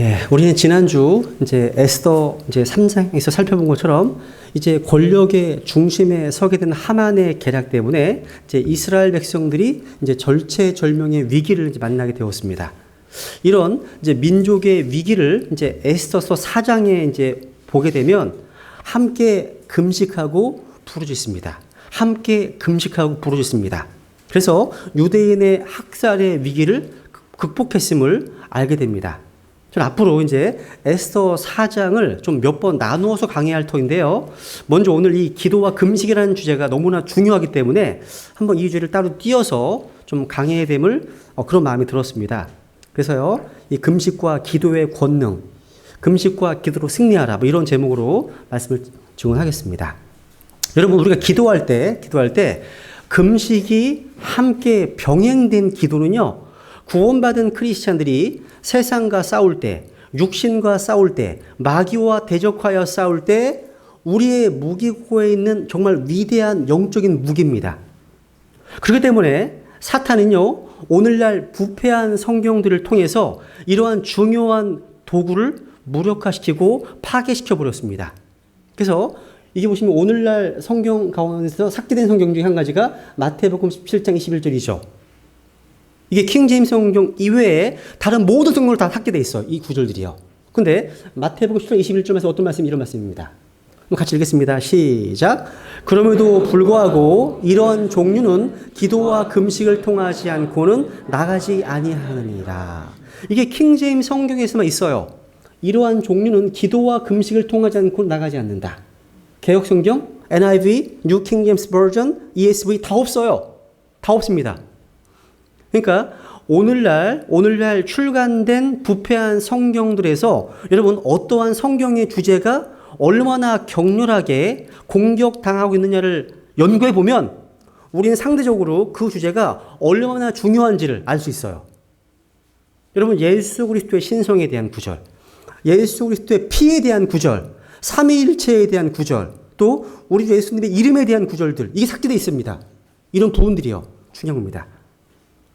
예, 우리는 지난주 이제 에스더 이제 3장에서 살펴본 것처럼 이제 권력의 중심에 서게 된 하만의 계략 때문에 이제 이스라엘 백성들이 이제 절체절명의 위기를 이제 만나게 되었습니다. 이런 이제 민족의 위기를 이제 에스더서 4장에 이제 보게 되면 함께 금식하고 부르짖습니다. 함께 금식하고 부르짖습니다. 그래서 유대인의 학살의 위기를 극복했음을 알게 됩니다. 전 앞으로 이제 에스더 4장을 좀 몇 번 나누어서 강의할 터인데요. 먼저 오늘 이 기도와 금식이라는 주제가 너무나 중요하기 때문에 한번 이 주제를 따로 띄어서 좀 강해야 됨을 그런 마음이 들었습니다. 그래서요, 이 금식과 기도의 권능, 금식과 기도로 승리하라, 뭐 이런 제목으로 말씀을 증언하겠습니다. 여러분, 우리가 기도할 때 금식이 함께 병행된 기도는요, 구원받은 크리스찬들이 세상과 싸울 때, 육신과 싸울 때, 마귀와 대적하여 싸울 때 우리의 무기고에 있는 정말 위대한 영적인 무기입니다. 그렇기 때문에 사탄은요, 오늘날 부패한 성경들을 통해서 이러한 중요한 도구를 무력화시키고 파괴시켜 버렸습니다. 그래서 이게 보시면 오늘날 성경 가운데서 삭제된 성경 중에 한 가지가 마태복음 17장 21절이죠. 이게 킹제임스 성경 이외에 다른 모든 성경으로 다 삭제되어 있어요. 이 구절들이요. 근데 마태복음 17장 21절에서 어떤 말씀이 이런 말씀입니다. 같이 읽겠습니다. 시작. 그럼에도 불구하고 이런 종류는 기도와 금식을 통하지 않고는 나가지 아니하느니라. 이게 킹제임스 성경에서만 있어요. 이러한 종류는 기도와 금식을 통하지 않고 나가지 않는다. 개역성경, NIV, New King James Version, ESV 다 없어요. 다 없습니다. 그러니까 오늘날 출간된 부패한 성경들에서 여러분 어떠한 성경의 주제가 얼마나 격렬하게 공격당하고 있느냐를 연구해 보면 우리는 상대적으로 그 주제가 얼마나 중요한지를 알 수 있어요. 여러분, 예수 그리스도의 신성에 대한 구절, 예수 그리스도의 피에 대한 구절, 삼위일체에 대한 구절, 또 우리 예수님의 이름에 대한 구절들, 이게 삭제되어 있습니다. 이런 부분들이요, 중요한 겁니다.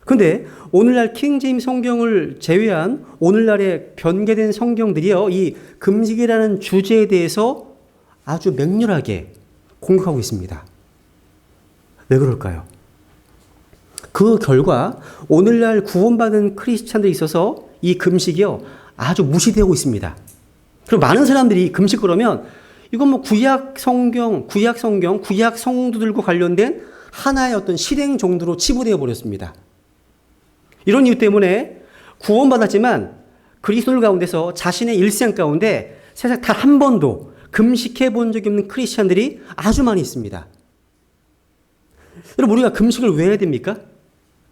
근데 오늘날 킹제임스 성경을 제외한 오늘날의 변개된 성경들이요, 이 금식이라는 주제에 대해서 아주 맹렬하게 공격하고 있습니다. 왜 그럴까요? 그 결과 오늘날 구원받은 크리스찬들이 있어서 이 금식이요, 아주 무시되고 있습니다. 그리고 많은 사람들이 금식 그러면 이건 뭐 구약 성도들과 관련된 하나의 어떤 실행 정도로 치부되어 버렸습니다. 이런 이유 때문에 구원받았지만 그리스도를 가운데서 자신의 일생 가운데 세상 단 한 번도 금식해 본 적이 없는 크리스찬들이 아주 많이 있습니다. 여러분, 우리가 금식을 왜 해야 됩니까?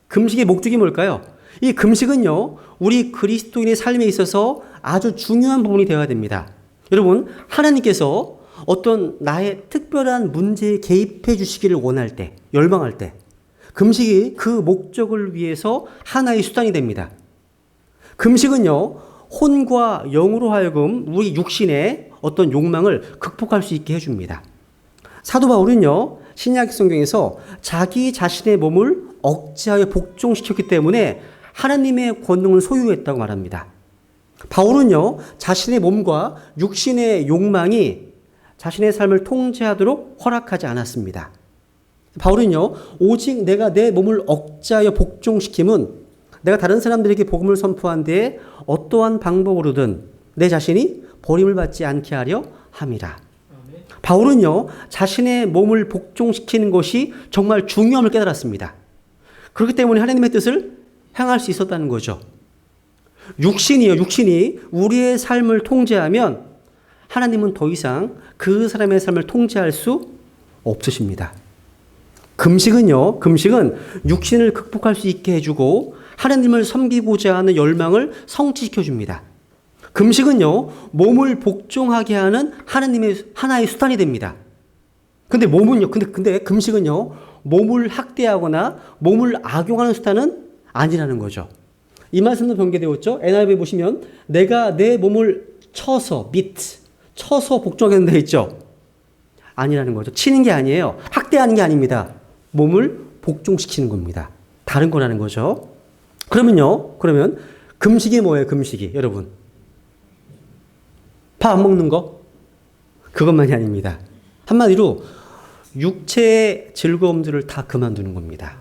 금식의 목적이 뭘까요? 이 금식은요, 우리 그리스도인의 삶에 있어서 아주 중요한 부분이 되어야 됩니다. 여러분, 하나님께서 어떤 나의 특별한 문제에 개입해 주시기를 원할 때, 열망할 때, 금식이 그 목적을 위해서 하나의 수단이 됩니다. 금식은요, 혼과 영으로 하여금 우리 육신의 어떤 욕망을 극복할 수 있게 해줍니다. 사도 바울은요, 신약 성경에서 자기 자신의 몸을 억제하여 복종시켰기 때문에 하나님의 권능을 소유했다고 말합니다. 바울은요, 자신의 몸과 육신의 욕망이 자신의 삶을 통제하도록 허락하지 않았습니다. 바울은요, 오직 내가 내 몸을 억제하여 복종시킴은 내가 다른 사람들에게 복음을 선포한 데에 어떠한 방법으로든 내 자신이 버림을 받지 않게 하려 함이라. 바울은요, 자신의 몸을 복종시키는 것이 정말 중요함을 깨달았습니다. 그렇기 때문에 하나님의 뜻을 향할 수 있었다는 거죠. 육신이 우리의 삶을 통제하면 하나님은 더 이상 그 사람의 삶을 통제할 수 없으십니다. 금식은 육신을 극복할 수 있게 해주고 하나님을 섬기고자 하는 열망을 성취시켜 줍니다. 금식은요, 몸을 복종하게 하는 하나님의 하나의 수단이 됩니다. 근데 금식은요, 몸을 학대하거나 몸을 악용하는 수단은 아니라는 거죠. 이 말씀도 변개되었죠. NIV 보시면 내가 내 몸을 쳐서 복종하게 되어 있죠. 아니라는 거죠. 치는 게 아니에요. 학대하는 게 아닙니다. 몸을 복종시키는 겁니다. 다른 거라는 거죠. 그러면 금식이 뭐예요? 금식이 여러분, 밥 안 먹는 거? 그것만이 아닙니다. 한마디로 육체의 즐거움들을 다 그만두는 겁니다.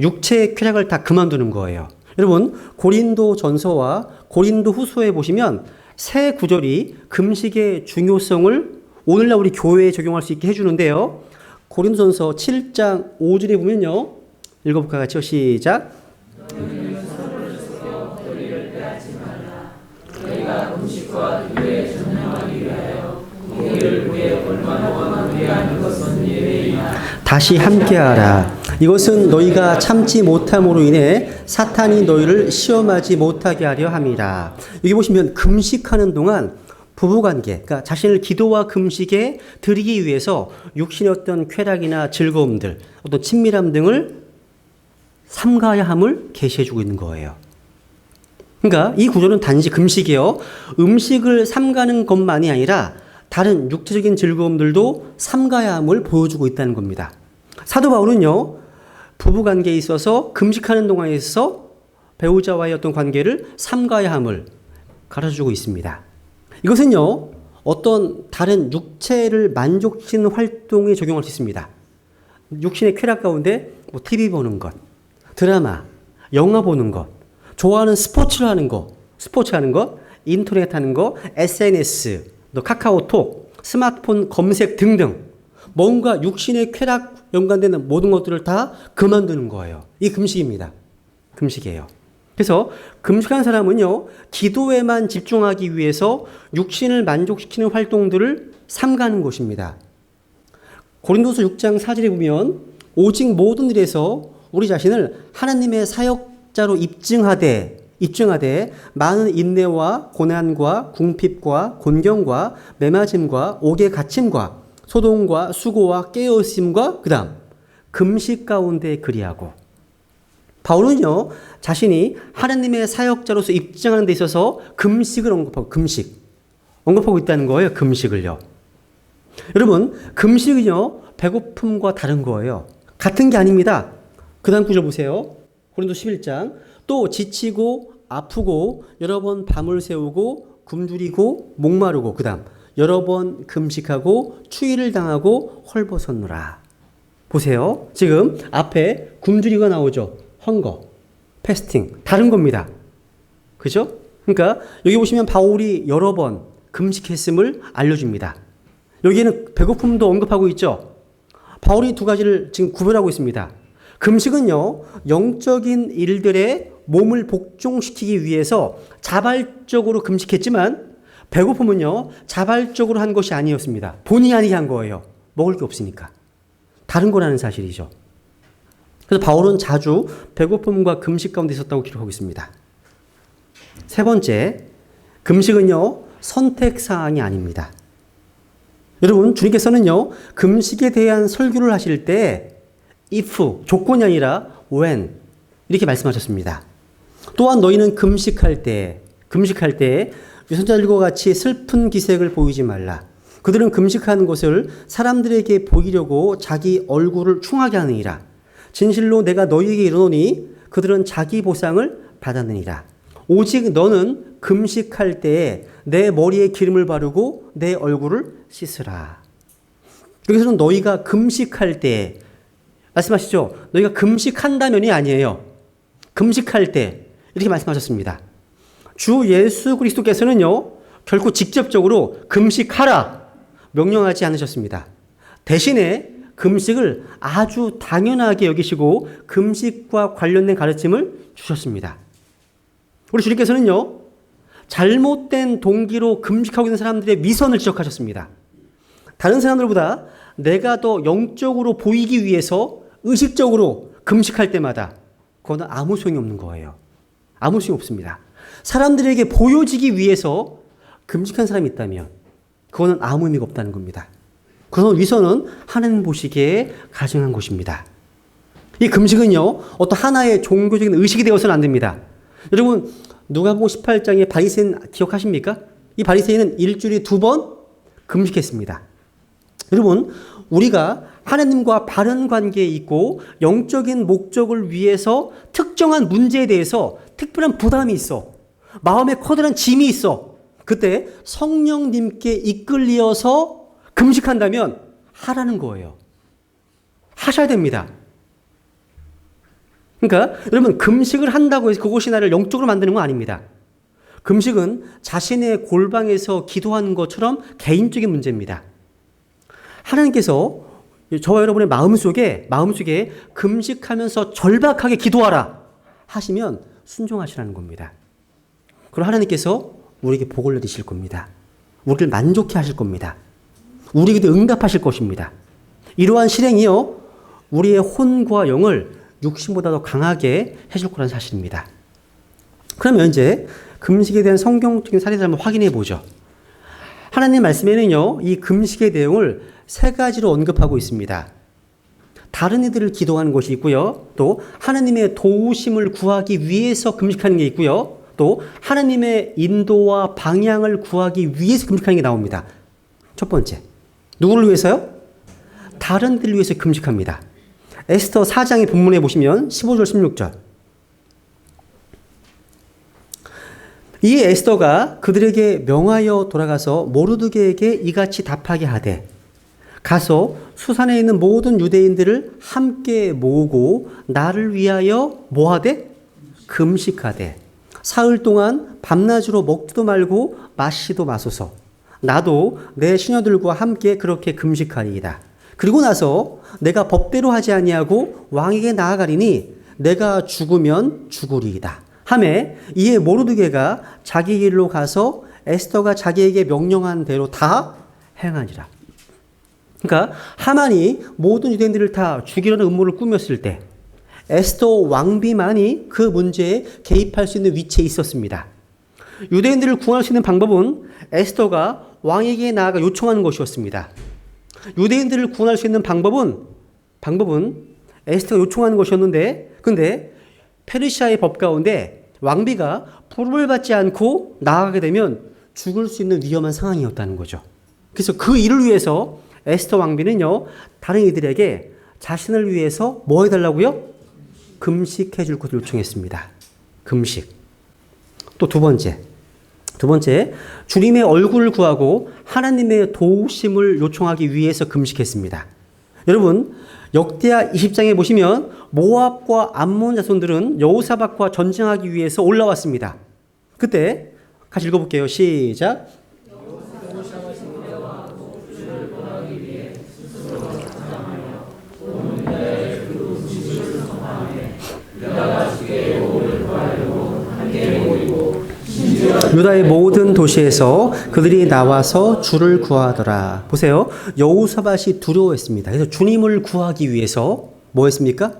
육체의 쾌락을 다 그만두는 거예요. 여러분, 고린도 전서와 고린도 후서에 보시면 세 구절이 금식의 중요성을 오늘날 우리 교회에 적용할 수 있게 해주는데요. 고린도전서 7장 5절에 보면요. 읽어볼까 같이요. 시작. 너희가 금식과 기도에 전념하기 위하여 공의를 위해 얼마나 원하는 위하는 것은 예외이나 다시 함께하라. 이것은 너희가 참지 못함으로 인해 사탄이 너희를 시험하지 못하게 하려 함이라. 여기 보시면 금식하는 동안 부부관계, 그러니까 자신을 기도와 금식에 드리기 위해서 육신의 어떤 쾌락이나 즐거움들, 어떤 친밀함 등을 삼가야 함을 계시해주고 있는 거예요. 그러니까 이 구조는 단지 금식이요. 음식을 삼가는 것만이 아니라 다른 육체적인 즐거움들도 삼가야 함을 보여주고 있다는 겁니다. 사도 바울은요. 부부관계에 있어서 금식하는 동안에 있어서 배우자와의 어떤 관계를 삼가야 함을 가르쳐주고 있습니다. 이것은요. 어떤 다른 육체를 만족시키는 활동에 적용할 수 있습니다. 육신의 쾌락 가운데 뭐 TV 보는 것, 드라마, 영화 보는 것, 좋아하는 스포츠 하는 것, 인터넷 하는 거, SNS, 또 카카오톡, 스마트폰 검색 등등 뭔가 육신의 쾌락 연관되는 모든 것들을 다 그만두는 거예요. 이 금식입니다. 금식이에요. 그래서 금식한 사람은요, 기도에만 집중하기 위해서 육신을 만족시키는 활동들을 삼가는 것입니다. 고린도서 6장 4절에 보면 오직 모든 일에서 우리 자신을 하나님의 사역자로 입증하되 많은 인내와 고난과 궁핍과 곤경과 매맞음과 옥의 갇힘과 소동과 수고와 깨어있음과 그 다음 금식 가운데 그리하고 바울은요 자신이 하나님의 사역자로서 입증하는 데 있어서 금식을 언급하고 있다는 거예요. 금식을요. 여러분 금식은요 배고픔과 다른 거예요. 같은 게 아닙니다. 그 다음 구절 보세요. 고린도 11장 또 지치고 아프고 여러 번 밤을 새우고 굶주리고 목마르고 그 다음 여러 번 금식하고 추위를 당하고 헐벗었노라. 보세요. 지금 앞에 굶주리가 나오죠. 헝거, 패스팅 다른 겁니다. 그죠? 그러니까 여기 보시면 바울이 여러 번 금식했음을 알려줍니다. 여기에는 배고픔도 언급하고 있죠. 바울이 두 가지를 지금 구별하고 있습니다. 금식은요, 영적인 일들에 몸을 복종시키기 위해서 자발적으로 금식했지만 배고픔은요, 자발적으로 한 것이 아니었습니다. 본의 아니게 한 거예요. 먹을 게 없으니까. 다른 거라는 사실이죠. 그래서 바울은 자주 배고픔과 금식 가운데 있었다고 기록하고 있습니다. 세 번째, 금식은요, 선택사항이 아닙니다. 여러분, 주님께서는요, 금식에 대한 설교를 하실 때 if, 조건이 아니라 when 이렇게 말씀하셨습니다. 또한 너희는 금식할 때 위선자들과 같이 슬픈 기색을 보이지 말라. 그들은 금식하는 것을 사람들에게 보이려고 자기 얼굴을 충하게 하느니라. 진실로 내가 너희에게 이르노니 그들은 자기 보상을 받았느니라. 오직 너는 금식할 때에 내 머리에 기름을 바르고 내 얼굴을 씻으라. 여기서는 너희가 금식할 때 말씀하시죠. 너희가 금식한다면이 아니에요. 금식할 때 이렇게 말씀하셨습니다. 주 예수 그리스도께서는요. 결코 직접적으로 금식하라 명령하지 않으셨습니다. 대신에 금식을 아주 당연하게 여기시고 금식과 관련된 가르침을 주셨습니다. 우리 주님께서는요. 잘못된 동기로 금식하고 있는 사람들의 위선을 지적하셨습니다. 다른 사람들보다 내가 더 영적으로 보이기 위해서 의식적으로 금식할 때마다 그거는 아무 소용이 없는 거예요. 아무 소용이 없습니다. 사람들에게 보여지기 위해서 금식한 사람이 있다면 그거는 아무 의미가 없다는 겁니다. 그런 위선은 하나님 보시기에 가증한 것입니다. 이 금식은요, 어떤 하나의 종교적인 의식이 되어서는 안 됩니다. 여러분, 누가복음 18장의 바리새인 기억하십니까? 이 바리새인은 일주일에 2번 금식했습니다. 여러분, 우리가 하나님과 바른 관계에 있고 영적인 목적을 위해서 특정한 문제에 대해서 특별한 부담이 있어. 마음에 커다란 짐이 있어. 그때 성령님께 이끌려서 금식한다면 하라는 거예요. 하셔야 됩니다. 그러니까 여러분 금식을 한다고 해서 그것이 나를 영적으로 만드는 건 아닙니다. 금식은 자신의 골방에서 기도하는 것처럼 개인적인 문제입니다. 하나님께서 저와 여러분의 마음속에 금식하면서 절박하게 기도하라 하시면 순종하시라는 겁니다. 그럼 하나님께서 우리에게 복을 내리실 겁니다. 우리를 만족해 하실 겁니다. 우리에게도 응답하실 것입니다. 이러한 실행이요, 우리의 혼과 영을 육신보다 더 강하게 해줄 거라는 사실입니다. 그러면 이제 금식에 대한 성경적인 사례를 한번 확인해 보죠. 하나님 말씀에는요, 이 금식의 내용을 세 가지로 언급하고 있습니다. 다른 이들을 기도하는 것이 있고요. 또 하나님의 도우심을 구하기 위해서 금식하는 게 있고요. 또 하나님의 인도와 방향을 구하기 위해서 금식하는 게 나옵니다. 첫 번째, 누구를 위해서요? 다른 이들을 위해서 금식합니다. 에스더 4장의 본문에 보시면 15절 16절. 이 에스더가 그들에게 명하여 돌아가서 모르드게에게 이같이 답하게 하되, 가서 수산에 있는 모든 유대인들을 함께 모으고 나를 위하여 뭐하되? 금식하되 사흘 동안 밤낮으로 먹지도 말고 마시도 마소서. 나도 내 시녀들과 함께 그렇게 금식하리이다. 그리고 나서 내가 법대로 하지 아니하고 왕에게 나아가리니 내가 죽으면 죽으리이다. 하매 이에 모르드게가 자기 길로 가서 에스더가 자기에게 명령한 대로 다 행하니라. 그러니까 하만이 모든 유대인들을 다 죽이려는 음모를 꾸몄을 때 에스더 왕비만이 그 문제에 개입할 수 있는 위치에 있었습니다. 유대인들을 구할 수 있는 방법은 에스더가 왕에게 나아가 요청하는 것이었습니다. 유대인들을 구원할 수 있는 방법은 에스더가 요청하는 것이었는데, 근데 페르시아의 법 가운데 왕비가 부름을 받지 않고 나아가게 되면 죽을 수 있는 위험한 상황이었다는 거죠. 그래서 그 일을 위해서 에스더 왕비는요, 다른 이들에게 자신을 위해서 뭐 해달라고요? 금식해 줄 것을 요청했습니다. 금식. 또 두 번째, 주님의 얼굴을 구하고 하나님의 도우심을 요청하기 위해서 금식했습니다. 여러분, 역대하 20장에 보시면 모압과 암몬 자손들은 여호사밧과 전쟁하기 위해서 올라왔습니다. 그때 같이 읽어볼게요. 시작. 유다의 모든 도시에서 그들이 나와서 주를 구하더라. 보세요. 여호사밧이 두려워했습니다. 그래서 주님을 구하기 위해서 뭐 했습니까?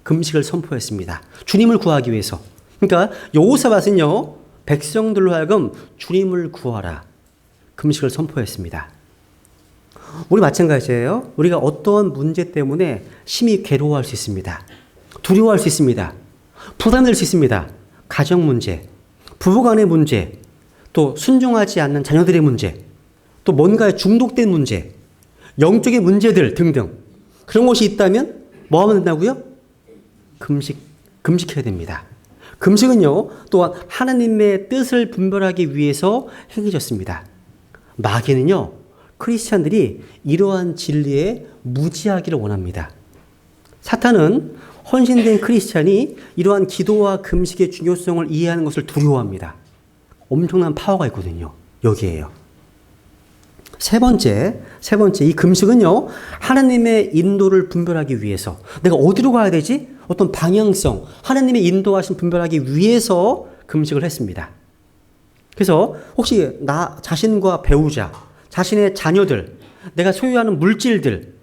금식을 선포했습니다. 주님을 구하기 위해서. 그러니까 여호사밧은요, 백성들로 하여금 주님을 구하라. 금식을 선포했습니다. 우리 마찬가지예요. 우리가 어떠한 문제 때문에 심히 괴로워할 수 있습니다. 두려워할 수 있습니다. 부담될 수 있습니다. 가정 문제, 부부간의 문제, 또 순종하지 않는 자녀들의 문제, 또 뭔가에 중독된 문제, 영적인 문제들 등등. 그런 것이 있다면 뭐 하면 된다고요? 금식해야 됩니다. 금식은요, 또한 하나님의 뜻을 분별하기 위해서 행해졌습니다. 마귀는요, 크리스찬들이 이러한 진리에 무지하기를 원합니다. 사탄은 헌신된 크리스찬이 이러한 기도와 금식의 중요성을 이해하는 것을 두려워합니다. 엄청난 파워가 있거든요. 여기에요. 세 번째, 이 금식은요, 하나님의 인도를 분별하기 위해서, 내가 어디로 가야 되지? 어떤 방향성, 하나님의 인도하심 분별하기 위해서 금식을 했습니다. 그래서 혹시 나 자신과 배우자, 자신의 자녀들, 내가 소유하는 물질들,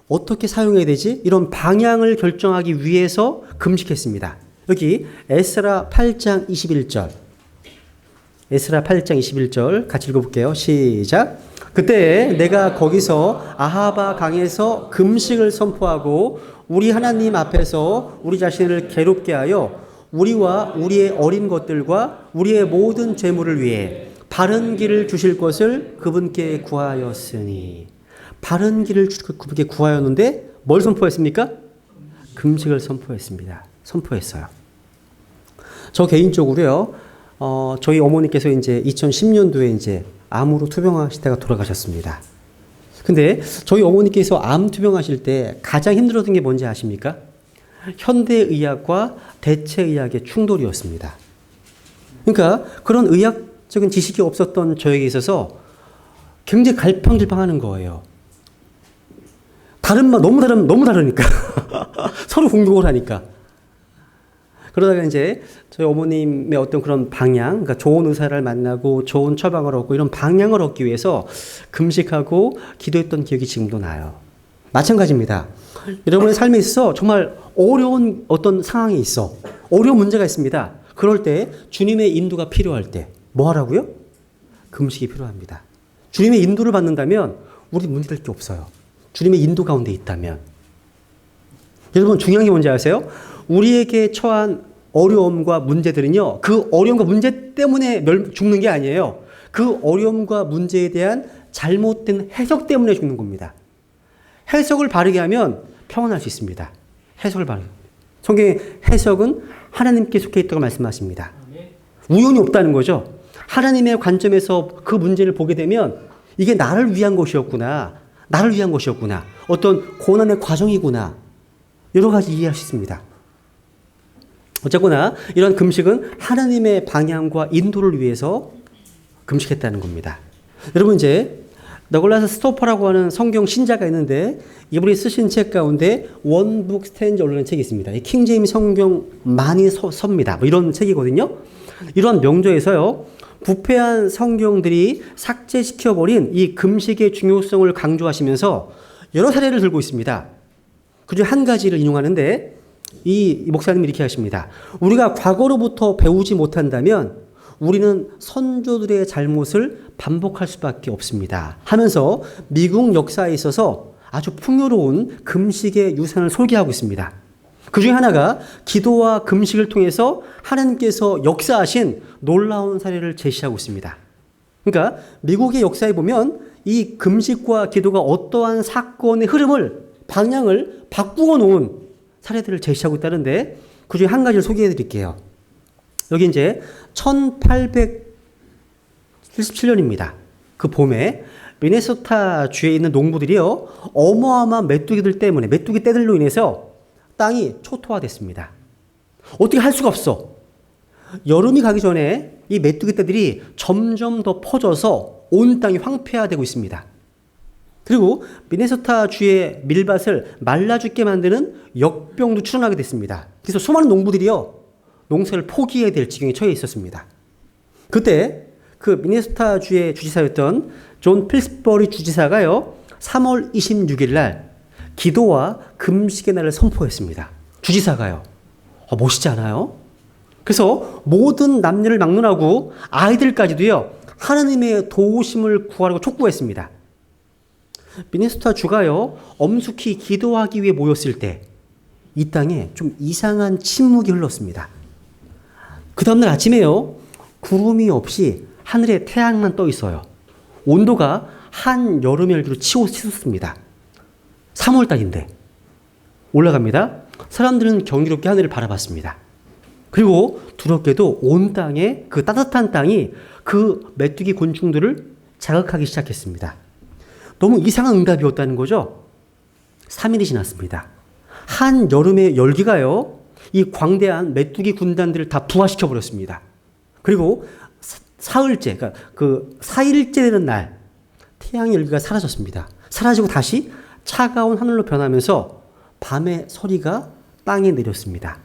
어떻게 사용해야 되지? 이런 방향을 결정하기 위해서 금식했습니다. 여기 에스라 8장 21절. 에스라 8장 21절 같이 읽어볼게요. 시작. 그때 내가 거기서 아하바 강에서 금식을 선포하고 우리 하나님 앞에서 우리 자신을 괴롭게 하여 우리와 우리의 어린 것들과 우리의 모든 재물을 위해 바른 길을 주실 것을 그분께 구하였으니. 바른 길을 그분께 구하였는데 뭘 선포했습니까? 금식을 선포했습니다. 선포했어요. 저 개인적으로요, 저희 어머니께서 이제 2010년도에 이제 암으로 투병하시다가 돌아가셨습니다. 근데 저희 어머니께서 암 투병하실 때 가장 힘들었던 게 뭔지 아십니까? 현대의학과 대체의학의 충돌이었습니다. 그러니까 그런 의학적인 지식이 없었던 저에게 있어서 굉장히 갈팡질팡하는 거예요. 너무 다르니까. 서로 공격을 하니까. 그러다가 이제 저희 어머님의 어떤 그런 방향, 그러니까 좋은 의사를 만나고 좋은 처방을 얻고 이런 방향을 얻기 위해서 금식하고 기도했던 기억이 지금도 나요. 마찬가지입니다. 여러분의 삶에 있어서 정말 어려운 어떤 상황이 있어. 어려운 문제가 있습니다. 그럴 때 주님의 인도가 필요할 때 뭐 하라고요? 금식이 필요합니다. 주님의 인도를 받는다면 우리 문제될 게 없어요. 주님의 인도 가운데 있다면. 여러분 중요한 게 뭔지 아세요? 우리에게 처한 어려움과 문제들은요, 그 어려움과 문제 때문에 죽는 게 아니에요. 그 어려움과 문제에 대한 잘못된 해석 때문에 죽는 겁니다. 해석을 바르게 하면 평안할 수 있습니다. 해석을 바르게. 성경의 해석은 하나님께 속해 있다고 말씀하십니다. 우연이 없다는 거죠. 하나님의 관점에서 그 문제를 보게 되면 이게 나를 위한 것이었구나. 나를 위한 것이었구나. 어떤 고난의 과정이구나. 여러 가지 이해할 수 있습니다. 어쨌거나 이런 금식은 하나님의 방향과 인도를 위해서 금식했다는 겁니다. 여러분 이제 너글라스 스토퍼라고 하는 성경 신자가 있는데 이분이 쓰신 책 가운데 원북 스탠저라는 책이 있습니다. 킹제임스 성경 많이 섭니다. 뭐 이런 책이거든요. 이런 명조에서요. 부패한 성경들이 삭제시켜버린 이 금식의 중요성을 강조하시면서 여러 사례를 들고 있습니다. 그중 한 가지를 인용하는데 이 목사님이 이렇게 하십니다. 우리가 과거로부터 배우지 못한다면 우리는 선조들의 잘못을 반복할 수밖에 없습니다. 하면서 미국 역사에 있어서 아주 풍요로운 금식의 유산을 소개하고 있습니다. 그 중에 하나가 기도와 금식을 통해서 하나님께서 역사하신 놀라운 사례를 제시하고 있습니다. 그러니까 미국의 역사에 보면 이 금식과 기도가 어떠한 사건의 흐름을 방향을 바꾸어 놓은 사례들을 제시하고 있다는데 그 중에 한 가지를 소개해 드릴게요. 여기 이제 1877년입니다. 그 봄에 미네소타 주에 있는 농부들이요. 어마어마한 메뚜기들 때문에 메뚜기 떼들로 인해서 땅이 초토화됐습니다. 어떻게 할 수가 없어. 여름이 가기 전에 이 메뚜기 떼들이 점점 더 퍼져서 온 땅이 황폐화되고 있습니다. 그리고 미네소타 주의 밀밭을 말라 죽게 만드는 역병도 출현하게 됐습니다. 그래서 수많은 농부들이요. 농사를 포기해야 될 지경에 처해 있었습니다. 그때 그 미네소타 주의 주지사였던 존 필스버리 주지사가요. 3월 26일 날 기도와 금식의 날을 선포했습니다. 주지사가요. 멋있지 않아요? 그래서 모든 남녀를 막론하고 아이들까지도요. 하나님의 도우심을 구하라고 촉구했습니다. 미네소타 주가요. 엄숙히 기도하기 위해 모였을 때 이 땅에 좀 이상한 침묵이 흘렀습니다. 그 다음날 아침에요. 구름이 없이 하늘에 태양만 떠 있어요. 온도가 한여름의 열기로 치솟습니다. 3월달인데 올라갑니다. 사람들은 경이롭게 하늘을 바라봤습니다. 그리고 두렵게도 온 땅에 그 따뜻한 땅이 그 메뚜기 곤충들을 자극하기 시작했습니다. 너무 이상한 응답이었다는 거죠. 3일이 지났습니다. 한여름의 열기가요. 이 광대한 메뚜기 군단들을 다 부화시켜 버렸습니다. 그리고 사흘째, 그러니까 그 4일째 되는 날 태양의 열기가 사라졌습니다. 사라지고 다시 차가운 하늘로 변하면서 밤의 서리가 땅에 내렸습니다.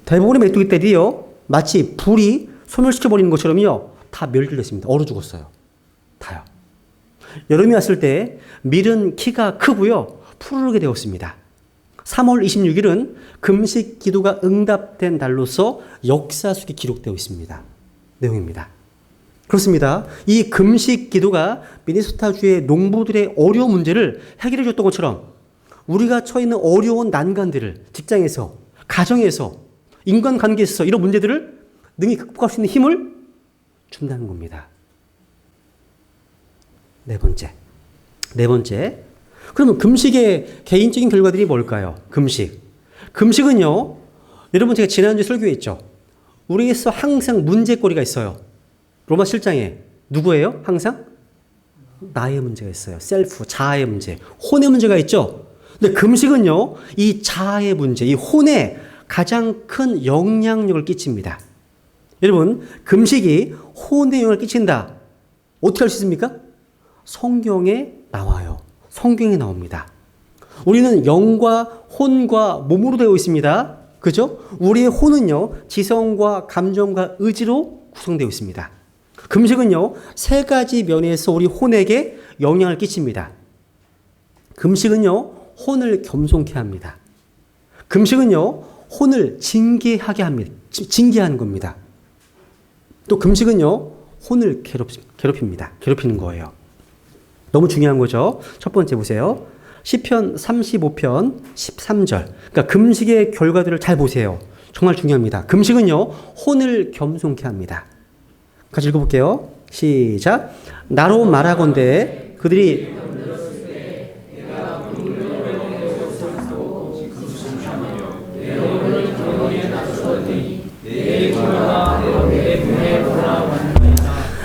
대부분의 메뚜기떼들이요. 마치 불이 소멸시켜버리는 것처럼요. 다 멸종됐습니다. 얼어 죽었어요. 다요. 여름이 왔을 때 밀은 키가 크고요. 푸르르게 되었습니다. 3월 26일은 금식 기도가 응답된 날로서 역사 속에 기록되어 있습니다. 내용입니다. 그렇습니다. 이 금식 기도가 미네소타주의 농부들의 어려운 문제를 해결해 줬던 것처럼 우리가 처해 있는 어려운 난관들을 직장에서, 가정에서, 인간관계에서 이런 문제들을 능히 극복할 수 있는 힘을 준다는 겁니다. 네 번째. 그러면 금식의 개인적인 결과들이 뭘까요? 금식은요, 여러분 제가 지난주에 설교했죠. 우리에서 항상 문제거리가 있어요. 로마 7장에 누구예요? 항상 나의 문제가 있어요. 셀프, 자아의 문제, 혼의 문제가 있죠. 근데 금식은요, 이 자아의 문제, 이 혼에 가장 큰 영향력을 끼칩니다. 여러분, 금식이 혼에 영향을 끼친다. 어떻게 할 수 있습니까? 성경에 나와요. 성경에 나옵니다. 우리는 영과 혼과 몸으로 되어 있습니다. 그죠? 우리의 혼은요, 지성과 감정과 의지로 구성되어 있습니다. 금식은요, 세 가지 면에서 우리 혼에게 영향을 끼칩니다. 금식은요, 혼을 겸손케 합니다. 금식은요, 혼을 징계하게 합니다. 징계하는 겁니다. 또 금식은요, 혼을 괴롭힙니다. 괴롭히는 거예요. 너무 중요한 거죠. 첫 번째 보세요. 시편 35편 13절. 그러니까 금식의 결과들을 잘 보세요. 정말 중요합니다. 금식은요, 혼을 겸손케 합니다. 같이 읽어볼게요. 시작. 나로 말하건대 그들이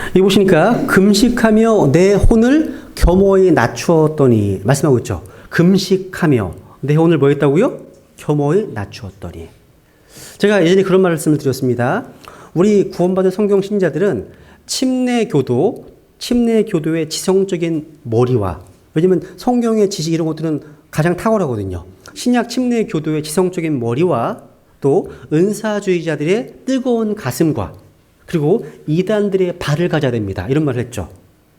여기 보시니까 금식하며 내 혼을 겸허히 낮추었더니 말씀하고 있죠. 금식하며 내 혼을 뭐 했다고요? 겸허히 낮추었더니. 제가 예전에 그런 말씀을 드렸습니다. 우리 구원받은 성경 신자들은 침례교도의 지성적인 머리와, 왜냐면 성경의 지식 이런 것들은 가장 탁월하거든요. 신약 침례교도의 지성적인 머리와 또 은사주의자들의 뜨거운 가슴과 그리고 이단들의 발을 가져야 됩니다. 이런 말을 했죠.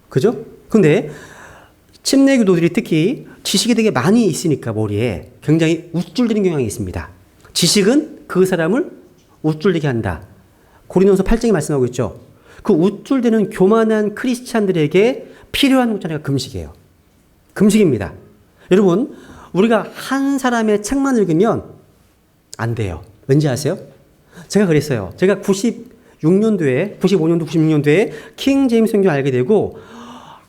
그죠? 근데 침례교도들이 특히 지식이 되게 많이 있으니까 머리에 굉장히 우쭐대는 경향이 있습니다. 지식은 그 사람을 우쭐대게 한다. 고린도서 8장에 말씀하고 있죠. 그 우쭐대는 교만한 크리스찬들에게 필요한 것 중에 금식이에요. 금식입니다. 여러분, 우리가 한 사람의 책만 읽으면 안 돼요. 왠지 아세요? 제가 그랬어요. 제가 95년도, 96년도에 킹 제임스 성경을 알게 되고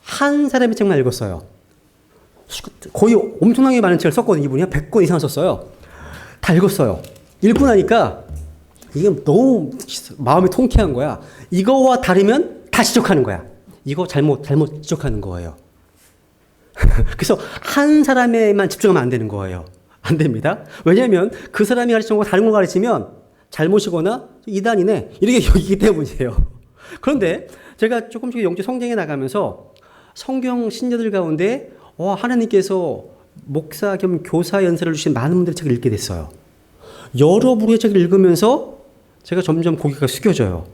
한 사람의 책만 읽었어요. 거의 엄청나게 많은 책을 썼거든요. 이분이 한 100권 이상 썼어요. 다 읽었어요. 읽고 나니까 이게 너무 마음이 통쾌한 거야. 이거와 다르면 다 지적하는 거야. 이거 잘못 지적하는 거예요. 그래서 한 사람에만 집중하면 안 되는 거예요. 안 됩니다. 왜냐하면 그 사람이 가르치는 거 다른 걸 가르치면 잘못이거나 이단이네 이렇게 여기기 때문이에요. 그런데 제가 조금씩 영적 성장해 나가면서 성경 신자들 가운데 하나님께서 목사 겸 교사 연세를 주신 많은 분들의 책을 읽게 됐어요. 여러 부류의 책을 읽으면서 제가 점점 고개가 숙여져요.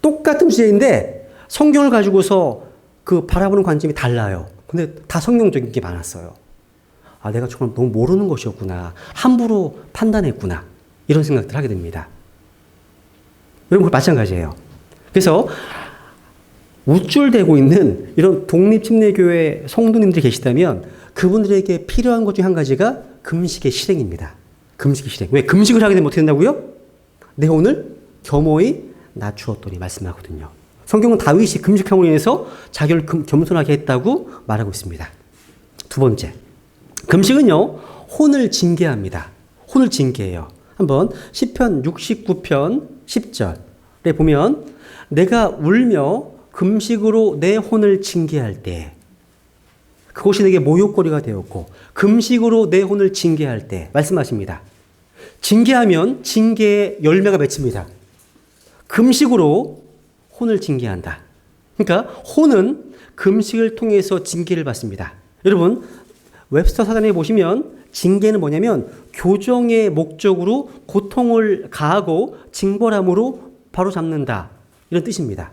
똑같은 주제인데 성경을 가지고서 그 바라보는 관점이 달라요. 근데 다 성경적인 게 많았어요. 내가 정말 너무 모르는 것이었구나. 함부로 판단했구나. 이런 생각들 하게 됩니다. 여러분, 마찬가지예요. 그래서 우쭐대고 있는 이런 독립침례교회 성도님들이 계시다면 그분들에게 필요한 것 중 한 가지가 금식의 실행입니다. 금식의 실행. 왜? 금식을 하게 되면 어떻게 된다고요? 내 혼을 겸허히 낮추었더니 말씀하거든요. 성경은 다윗이 금식함으로 인해서 자기를 겸손하게 했다고 말하고 있습니다. 두 번째. 금식은요, 혼을 징계합니다. 혼을 징계해요. 한번 시편 69편 10절에 보면 내가 울며 금식으로 내 혼을 징계할 때 그것이 내게 모욕거리가 되었고 금식으로 내 혼을 징계할 때 말씀하십니다. 징계하면 징계의 열매가 맺힙니다. 금식으로 혼을 징계한다. 그러니까 혼은 금식을 통해서 징계를 받습니다. 여러분, 웹스터 사전에 보시면 징계는 뭐냐면 교정의 목적으로 고통을 가하고 징벌함으로 바로잡는다. 이런 뜻입니다.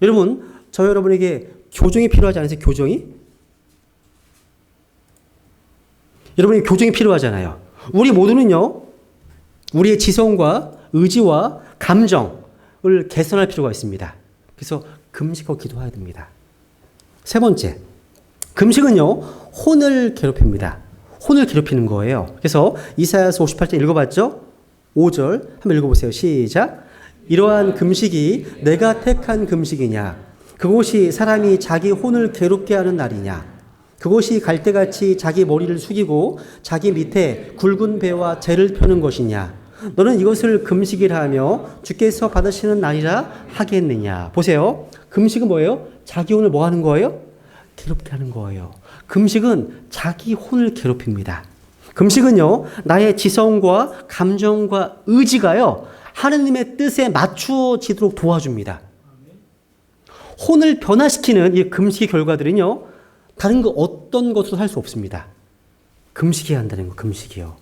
여러분, 저 여러분에게 교정이 필요하지 않으세요? 교정이? 여러분에게 교정이 필요하잖아요. 우리 모두는요, 우리의 지성과 의지와 감정을 개선할 필요가 있습니다. 그래서 금식하고 기도해야 됩니다. 세 번째, 금식은요, 혼을 괴롭힙니다. 혼을 괴롭히는 거예요. 그래서 이사야서 58장 읽어봤죠? 5절 한번 읽어보세요. 시작. 이러한 금식이 내가 택한 금식이냐? 그곳이 사람이 자기 혼을 괴롭게 하는 날이냐? 그곳이 갈대같이 자기 머리를 숙이고 자기 밑에 굵은 배와 재를 펴는 것이냐? 너는 이것을 금식이라 하며 주께서 받으시는 날이라 하겠느냐. 보세요. 금식은 뭐예요? 자기 혼을 뭐 하는 거예요? 괴롭게 하는 거예요. 금식은 자기 혼을 괴롭힙니다. 금식은요, 나의 지성과 감정과 의지가요, 하느님의 뜻에 맞추어지도록 도와줍니다. 혼을 변화시키는 이 금식의 결과들은요, 다른 거 어떤 것으로 할 수 없습니다. 금식해야 한다는 거, 금식이요.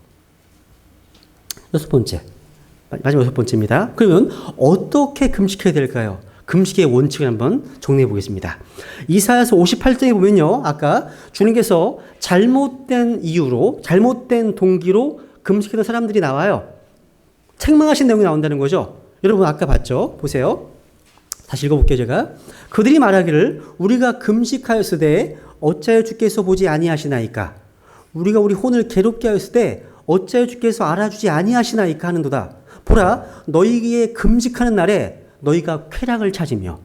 여섯 번째. 마지막 여섯 번째입니다. 그러면 어떻게 금식해야 될까요? 금식의 원칙을 한번 정리해 보겠습니다. 이사야서 58장에 보면요. 아까 주님께서 잘못된 이유로, 잘못된 동기로 금식하는 사람들이 나와요. 책망하신 내용이 나온다는 거죠. 여러분 아까 봤죠? 보세요. 다시 읽어볼게요, 제가. 그들이 말하기를 우리가 금식하였으되 어찌하여 주께서 보지 아니하시나이까? 우리가 우리 혼을 괴롭게 하였을 때 어찌하여 주께서 알아주지 아니하시나이까 하는도다. 보라, 너희의 금식하는 날에 너희가 쾌락을 찾으며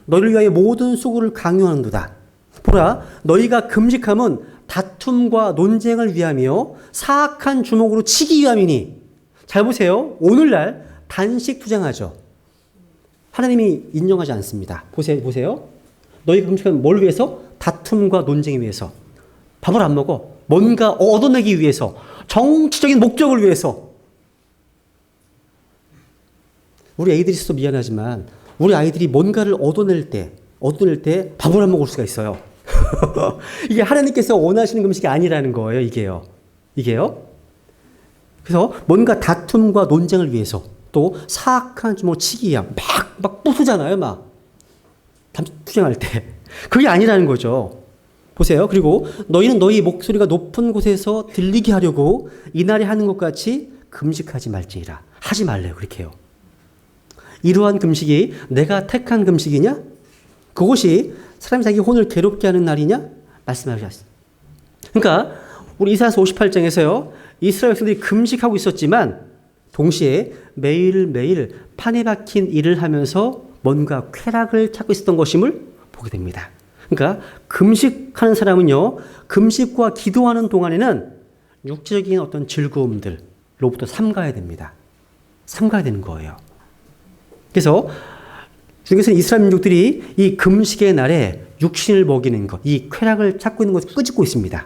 너희를 위하여 모든 수고를 강요하는도다. 보라, 너희가 금식함은 다툼과 논쟁을 위하며 사악한 주먹으로 치기 위함이니. 잘 보세요. 오늘날 단식 투쟁하죠. 하나님이 인정하지 않습니다. 보세요. 너희가 금식하면 뭘 위해서? 다툼과 논쟁을 위해서. 밥을 안 먹어. 뭔가 얻어내기 위해서. 정치적인 목적을 위해서. 우리 애들이 있어서 미안하지만 우리 아이들이 뭔가를 얻어낼 때 밥을 안 먹을 수가 있어요. 이게 하나님께서 원하시는 금식이 아니라는 거예요. 이게요. 그래서 뭔가 다툼과 논쟁을 위해서 또 사악한 뭐 치기야 막 부수잖아요. 막 투쟁할 때. 그게 아니라는 거죠. 보세요. 그리고 너희는 너희 목소리가 높은 곳에서 들리게 하려고 이날에 하는 것 같이 금식하지 말지니라. 하지 말래요. 그렇게 해요. 이러한 금식이 내가 택한 금식이냐? 그것이 사람이 자기 혼을 괴롭게 하는 날이냐? 말씀하셨습니다. 그러니까 우리 이사야서 58장에서요. 이스라엘 백성들이 금식하고 있었지만 동시에 매일매일 판에 박힌 일을 하면서 뭔가 쾌락을 찾고 있었던 것임을 보게 됩니다. 그러니까 금식하는 사람은요. 금식과 기도하는 동안에는 육체적인 어떤 즐거움들로부터 삼가야 됩니다. 삼가야 되는 거예요. 그래서 주님께서는 이스라엘 민족들이 이 금식의 날에 육신을 먹이는 것, 이 쾌락을 찾고 있는 것을 끄집고 있습니다.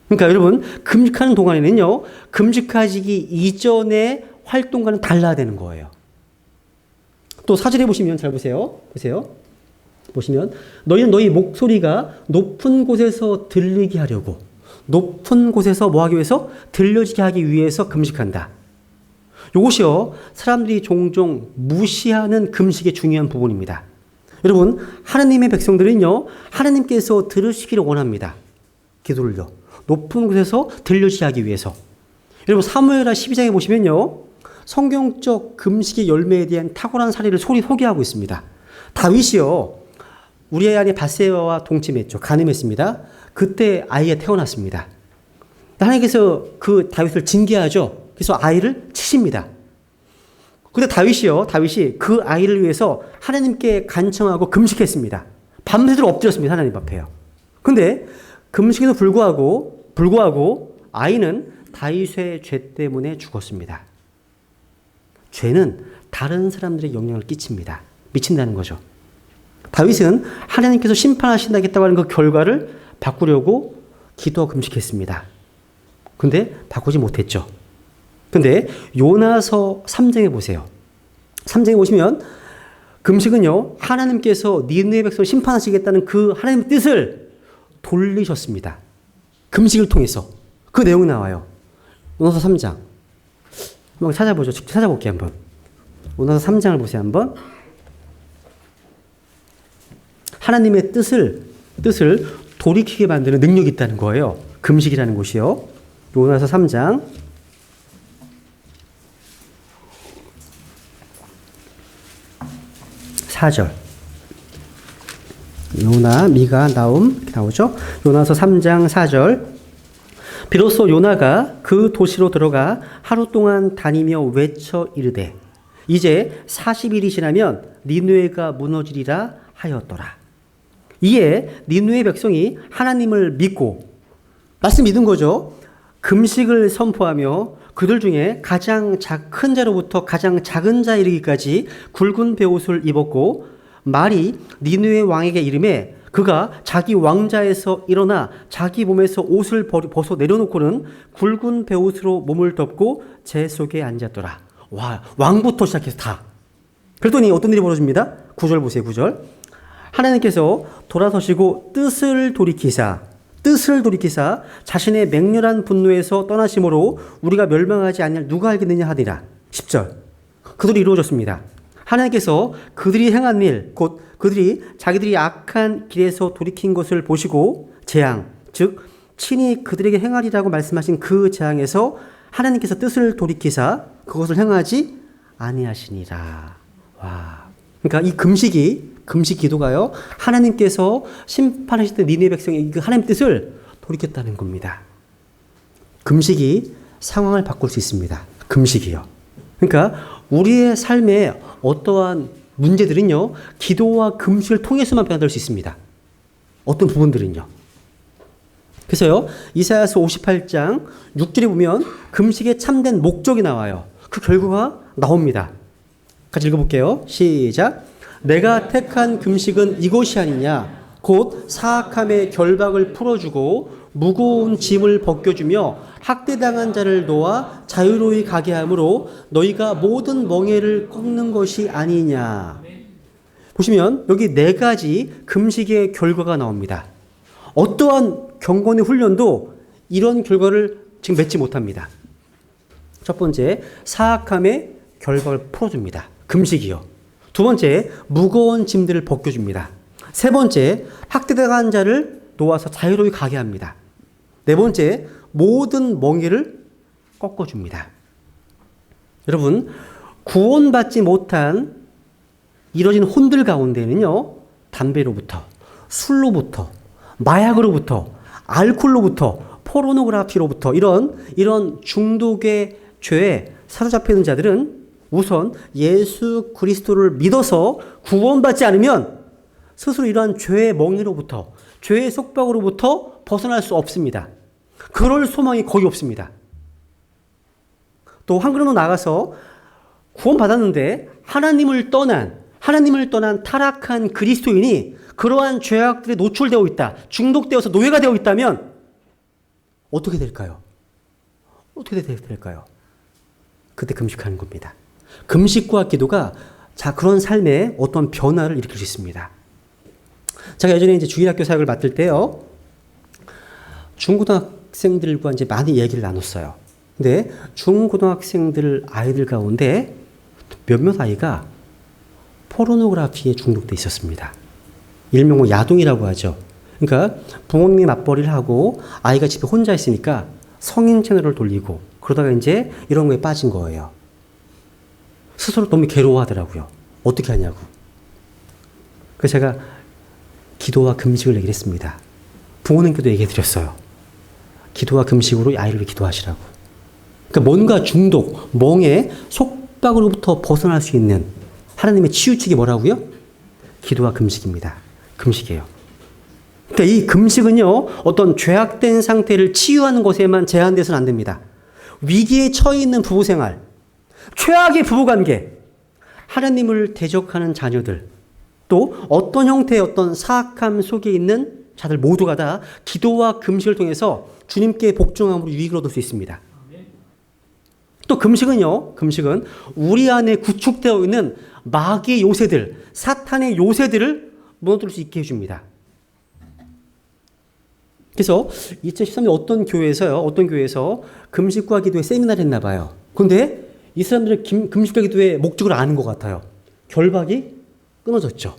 그러니까 여러분 금식하는 동안에는요. 금식하시기 이전의 활동과는 달라야 되는 거예요. 또 사절에 보시면 잘 보세요. 보시면 너희는 너희 목소리가 높은 곳에서 들리게 하려고 높은 곳에서 뭐 하기 위해서? 들려지게 하기 위해서 금식한다. 이것이요. 사람들이 종종 무시하는 금식의 중요한 부분입니다. 여러분 하나님의 백성들은요. 하나님께서 들으시기를 원합니다. 기도를요. 높은 곳에서 들려지게 하기 위해서. 여러분 사무엘하 12장에 보시면요. 성경적 금식의 열매에 대한 탁월한 사례를 소개하고 있습니다. 다윗이요. 우리의 아내 밧세바와 동침했죠. 간음했습니다. 그때 아이가 태어났습니다. 하나님께서 그 다윗을 징계하죠. 그래서 아이를 치십니다. 근데 다윗이 그 아이를 위해서 하나님께 간청하고 금식했습니다. 밤새도록 엎드렸습니다. 하나님 앞에요. 근데 금식에도 불구하고 아이는 다윗의 죄 때문에 죽었습니다. 죄는 다른 사람들의 영향을 끼칩니다. 미친다는 거죠. 다윗은 하나님께서 심판하신다겠다고 하는 그 결과를 바꾸려고 기도하고 금식했습니다. 근데 바꾸지 못했죠. 근데 요나서 3장에 보세요. 3장에 보시면 금식은요. 하나님께서 니느웨 백성을 심판하시겠다는 그 하나님의 뜻을 돌리셨습니다. 금식을 통해서. 그 내용이 나와요. 요나서 3장. 한번 찾아보죠. 직접 찾아볼게요. 한번. 요나서 3장을 보세요. 한번. 하나님의 뜻을 돌이키게 만드는 능력이 있다는 거예요. 금식이라는 곳이요. 요나서 3장 4절. 요나, 미가, 나움 이렇게 나오죠. 요나서 3장 4절. 비로소 요나가 그 도시로 들어가 하루 동안 다니며 외쳐 이르되 이제 40일이 지나면 니느웨가 무너지리라 하였더라. 이에 니느웨 백성이 하나님을 믿고 말씀 믿은 거죠. 금식을 선포하며 그들 중에 가장 큰 자로부터 가장 작은 자에 이르기까지 굵은 베옷을 입었고 말이 니느웨 왕에게 이르매 그가 자기 왕자에서 일어나 자기 몸에서 옷을 벗어 내려놓고는 굵은 베옷으로 몸을 덮고 재 속에 앉았더라. 와, 왕부터 시작해서 다. 그랬더니 어떤 일이 벌어집니다. 9절 보세요. 9절. 하나님께서 돌아서시고 뜻을 돌이키사 자신의 맹렬한 분노에서 떠나심으로 우리가 멸망하지 아니할 누가 알겠느냐 하니라. 10절. 그들이 이루어졌습니다. 하나님께서 그들이 행한 일, 곧 그들이 자기들이 악한 길에서 돌이킨 것을 보시고 재앙, 즉 친히 그들에게 행하리라고 말씀하신 그 재앙에서 하나님께서 뜻을 돌이키사 그것을 행하지 아니하시니라. 와. 그러니까 이 금식 기도가요. 하나님께서 심판하실 때 니느웨 백성의 그 하나님 뜻을 돌이켰다는 겁니다. 금식이 상황을 바꿀 수 있습니다. 금식이요. 그러니까 우리의 삶에 어떠한 문제들은요. 기도와 금식을 통해서만 변화될 수 있습니다. 어떤 부분들은요. 그래서요. 이사야서 58장 6절에 보면 금식의 참된 목적이 나와요. 그 결과가 나옵니다. 같이 읽어볼게요. 시작. 내가 택한 금식은 이것이 아니냐. 곧 사악함의 결박을 풀어주고 무거운 짐을 벗겨주며 학대당한 자를 놓아 자유로이 가게 하므로 너희가 모든 멍에를 꺾는 것이 아니냐. 보시면 여기 네 가지 금식의 결과가 나옵니다. 어떠한 경건의 훈련도 이런 결과를 지금 맺지 못합니다. 첫 번째, 사악함의 결박을 풀어줍니다. 금식이요. 두 번째, 무거운 짐들을 벗겨줍니다. 세 번째, 학대당한 자를 놓아서 자유로이 가게 합니다. 네 번째, 모든 멍에를 꺾어줍니다. 여러분, 구원받지 못한 이뤄진 혼들 가운데는요, 담배로부터, 술로부터, 마약으로부터, 알코올로부터, 포르노그라피로부터 이런 중독의 죄에 사로잡혀 있는 자들은 우선 예수 그리스도를 믿어서 구원받지 않으면 스스로 이러한 죄의 멍에로부터, 죄의 속박으로부터 벗어날 수 없습니다. 그럴 소망이 거의 없습니다. 또 한 걸음 더 나가서 구원받았는데 하나님을 떠난 타락한 그리스도인이 그러한 죄악들에 노출되어 있다, 중독되어서 노예가 되어 있다면 어떻게 될까요? 어떻게 될까요? 그때 금식하는 겁니다. 금식과 기도가 그런 삶에 어떤 변화를 일으킬 수 있습니다. 제가 예전에 이제 주일학교 사역을 맡을 때요, 중고등학생들과 이제 많이 얘기를 나눴어요. 근데 중고등학생들 아이들 가운데 몇몇 아이가 포르노그래피에 중독돼 있었습니다. 일명 야동이라고 하죠. 그러니까 부모님이 맞벌이를 하고 아이가 집에 혼자 있으니까 성인 채널을 돌리고 그러다가 이제 이런 거에 빠진 거예요. 스스로 너무 괴로워하더라고요. 어떻게 하냐고. 그래서 제가 기도와 금식을 얘기를 했습니다. 부모님께도 얘기해 드렸어요. 기도와 금식으로 아이를 기도하시라고. 그러니까 뭔가 중독, 멍에 속박으로부터 벗어날 수 있는 하나님의 치유책이 뭐라고요? 기도와 금식입니다. 금식이에요. 그러니까 이 금식은요, 어떤 죄악된 상태를 치유하는 것에만 제한돼서는 안 됩니다. 위기에 처해 있는 부부 생활, 최악의 부부관계, 하나님을 대적하는 자녀들, 또 어떤 형태의 어떤 사악함 속에 있는 자들 모두가 다 기도와 금식을 통해서 주님께 복종함으로 유익을 얻을 수 있습니다. 또 금식은 우리 안에 구축되어 있는 마귀의 요새들, 사탄의 요새들을 무너뜨릴 수 있게 해줍니다. 그래서 2013년 어떤 교회에서 금식과 기도에 세미나를 했나 봐요. 그런데 이 사람들은 금식과 기도의 목적을 아는 것 같아요. 결박이 끊어졌죠.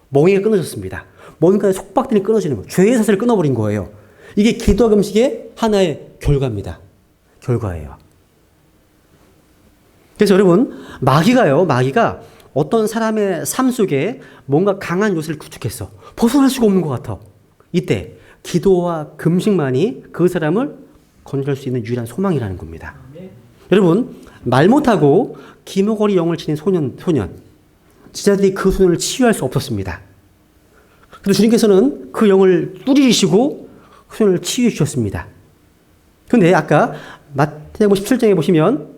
멍에가 끊어졌습니다. 뭔가 속박들이 끊어지는 거예요. 죄의 사슬을 끊어버린 거예요. 이게 기도와 금식의 하나의 결과예요. 그래서 여러분, 마귀가 어떤 사람의 삶 속에 뭔가 강한 요소를 구축했어. 벗어날 수가 없는 것 같아. 이때 기도와 금식만이 그 사람을 건져낼 수 있는 유일한 소망이라는 겁니다. 여러분, 말 못하고 기모거리 영을 지닌 소년, 지자들이 그 소년을 치유할 수 없었습니다. 그래서 주님께서는 그 영을 뿌리시고 그 소년을 치유해 주셨습니다. 그런데 아까 신약 17장에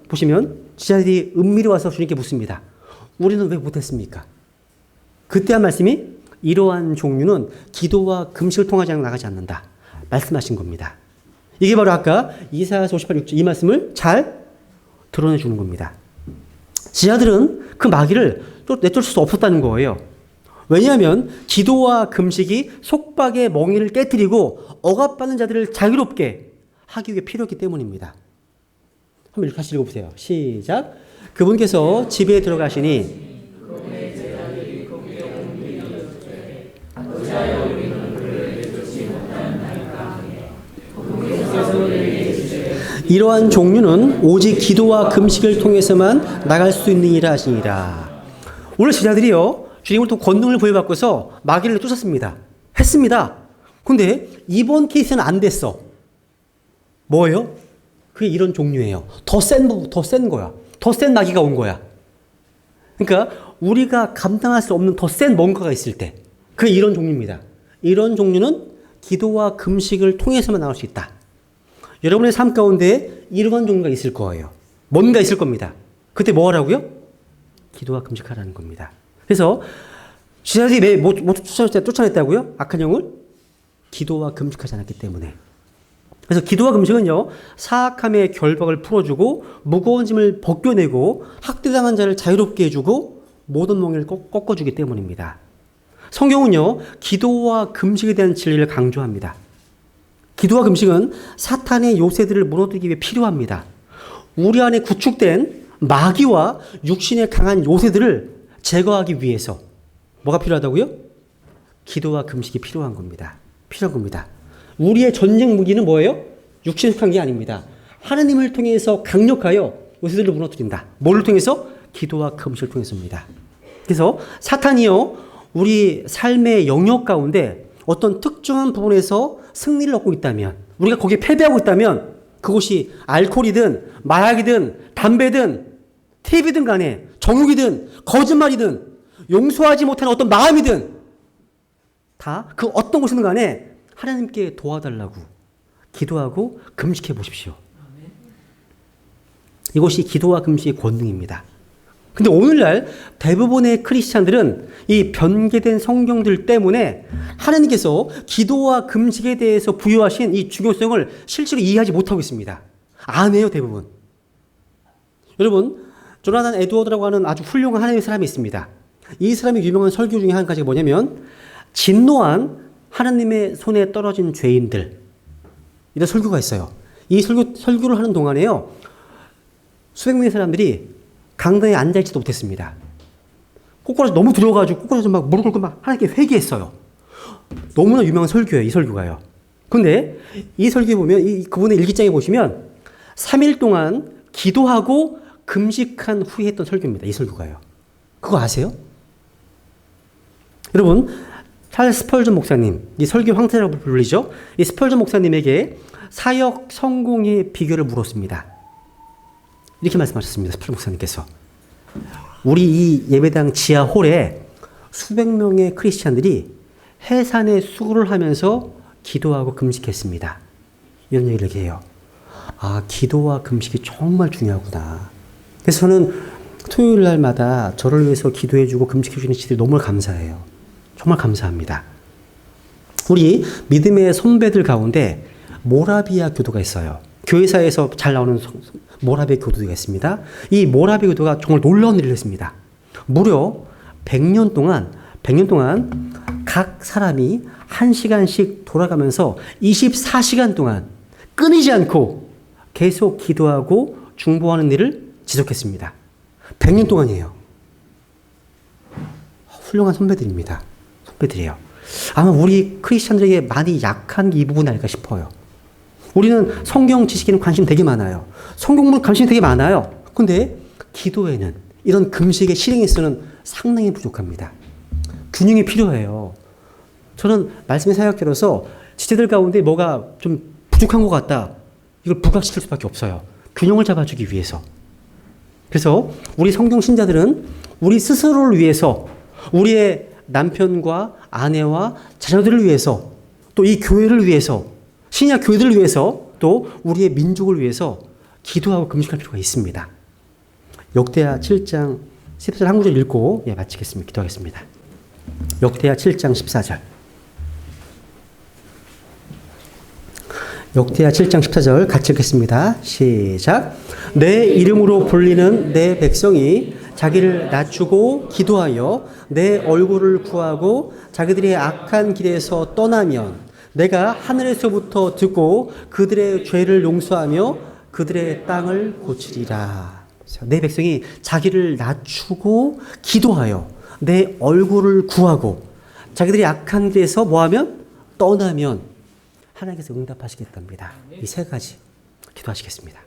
보시면 제자들이 은밀히 와서 주님께 묻습니다. 우리는 왜 못했습니까? 그때 한 말씀이 이러한 종류는 기도와 금식을 통하지 않고 나가지 않는다. 말씀하신 겁니다. 이게 바로 아까 이사야서 58, 6절 이 말씀을 잘 드러내 주는 겁니다. 제자들은 그 마귀를 또 내쫓을 수 없었다는 거예요. 왜냐하면 기도와 금식이 속박의 멍에를 깨뜨리고 억압받는 자들을 자유롭게 하기 위해 필요했기 때문입니다. 한번 다시 읽어보세요. 시작. 그분께서 집에 들어가시니 이러한 종류는 오직 기도와 금식을 통해서만 나갈 수 있는 일이라 하시니라. 오늘 제자들이요, 주님을 또 권능을 부여받고서 마귀를 쫓았습니다. 했습니다. 근데 이번 케이스는 안 됐어. 뭐예요? 그게 이런 종류예요. 더 센 거야. 더 센 마귀가 온 거야. 그러니까 우리가 감당할 수 없는 더 센 뭔가가 있을 때, 그게 이런 종류입니다. 이런 종류는 기도와 금식을 통해서만 나올 수 있다. 여러분의 삶 가운데 이러한 종류가 있을 거예요. 뭔가 있을 겁니다. 그때 뭐 하라고요? 기도와 금식하라는 겁니다. 그래서 제자들이 못 쫓아냈다고요? 악한 영을? 기도와 금식하지 않았기 때문에. 그래서 기도와 금식은요, 사악함의 결박을 풀어주고 무거운 짐을 벗겨내고 학대당한 자를 자유롭게 해주고 모든 멍에를 꺾어주기 때문입니다. 성경은요, 기도와 금식에 대한 진리를 강조합니다. 기도와 금식은 사탄의 요새들을 무너뜨리기 위해 필요합니다. 우리 안에 구축된 마귀와 육신의 강한 요새들을 제거하기 위해서 뭐가 필요하다고요? 기도와 금식이 필요한 겁니다. 우리의 전쟁 무기는 뭐예요? 육신에 속한 게 아닙니다. 하나님을 통해서 강력하여 요새들을 무너뜨린다. 뭐를 통해서? 기도와 금식을 통해서입니다. 그래서 사탄이요, 우리 삶의 영역 가운데 어떤 특정한 부분에서 승리를 얻고 있다면, 우리가 거기에 패배하고 있다면, 그것이 알코올이든 마약이든 담배든 TV든 간에 정욕이든 거짓말이든 용서하지 못하는 어떤 마음이든 다 그 어떤 곳이든 간에 하나님께 도와달라고 기도하고 금식해 보십시오. 이것이 기도와 금식의 권능입니다. 근데 오늘날 대부분의 크리스찬들은 이 변개된 성경들 때문에 하나님께서 기도와 금식에 대해서 부여하신 이 중요성을 실제로 이해하지 못하고 있습니다. 안 해요, 대부분. 여러분, 조나단 에드워드라고 하는 아주 훌륭한 하나님의 사람이 있습니다. 이 사람의 유명한 설교 중에 한 가지가 뭐냐면 진노한 하나님의 손에 떨어진 죄인들, 이런 설교가 있어요. 이 설교를 하는 동안에요, 수백 명의 사람들이 강당에 앉아있지도 못했습니다. 꼬꾸라져 너무 두려워가지고 꼬꾸라져 막 무릎 꿇고 막 하나님께 회개했어요. 너무나 유명한 설교예요, 이 설교가요. 근데 이 설교에 보면, 그분의 일기장에 보시면 3일 동안 기도하고 금식한 후에 했던 설교입니다. 이 설교가요. 그거 아세요? 여러분, 찰스 스펄전 목사님, 이 설교 황태라고 불리죠? 이 스펄전 목사님에게 사역 성공의 비결을 물었습니다. 이렇게 말씀하셨습니다. 스펄전 목사님께서. 우리 이 예배당 지하 홀에 수백 명의 크리스찬들이 해산의 수고를 하면서 기도하고 금식했습니다. 이런 얘기를 해요. 아, 기도와 금식이 정말 중요하구나. 그래서 저는 토요일 날마다 저를 위해서 기도해주고 금식해주는 지들이 너무 감사해요. 정말 감사합니다. 우리 믿음의 선배들 가운데 모라비아 교도가 있어요. 교회사에서 잘 나오는 모라비아 교도가 있습니다. 이 모라비아 교도가 정말 놀라운 일을 했습니다. 무려 100년 동안 각 사람이 1시간씩 돌아가면서 24시간 동안 끊이지 않고 계속 기도하고 중보하는 일을 지속했습니다. 100년 동안이에요. 훌륭한 선배들입니다. 선배들이에요. 아마 우리 크리스천들에게 많이 약한 이 부분이 아닐까 싶어요. 우리는 성경 지식에는 관심 되게 많아요. 성경문 관심이 되게 많아요. 근데 기도에는, 이런 금식의 실행에 있어서는 상당히 부족합니다. 균형이 필요해요. 저는 말씀의 사역자로서 지체들 가운데 뭐가 좀 부족한 것 같다, 이걸 부각시킬 수밖에 없어요. 균형을 잡아주기 위해서. 그래서 우리 성경 신자들은 우리 스스로를 위해서, 우리의 남편과 아내와 자녀들을 위해서, 또 이 교회를 위해서, 신약 교회들을 위해서, 또 우리의 민족을 위해서 기도하고 금식할 필요가 있습니다. 역대하 7장 14절 한 구절 읽고 마치겠습니다. 기도하겠습니다. 역대하 7장 14절. 역대하 7장 14절 같이 읽겠습니다. 시작. 내 이름으로 불리는 내 백성이 자기를 낮추고 기도하여 내 얼굴을 구하고 자기들의 악한 길에서 떠나면 내가 하늘에서부터 듣고 그들의 죄를 용서하며 그들의 땅을 고치리라. 내 백성이 자기를 낮추고 기도하여 내 얼굴을 구하고 자기들이 악한 길에서 뭐하면? 떠나면 하나님께서 응답하시겠답니다. 이 세 가지 기도하시겠습니다.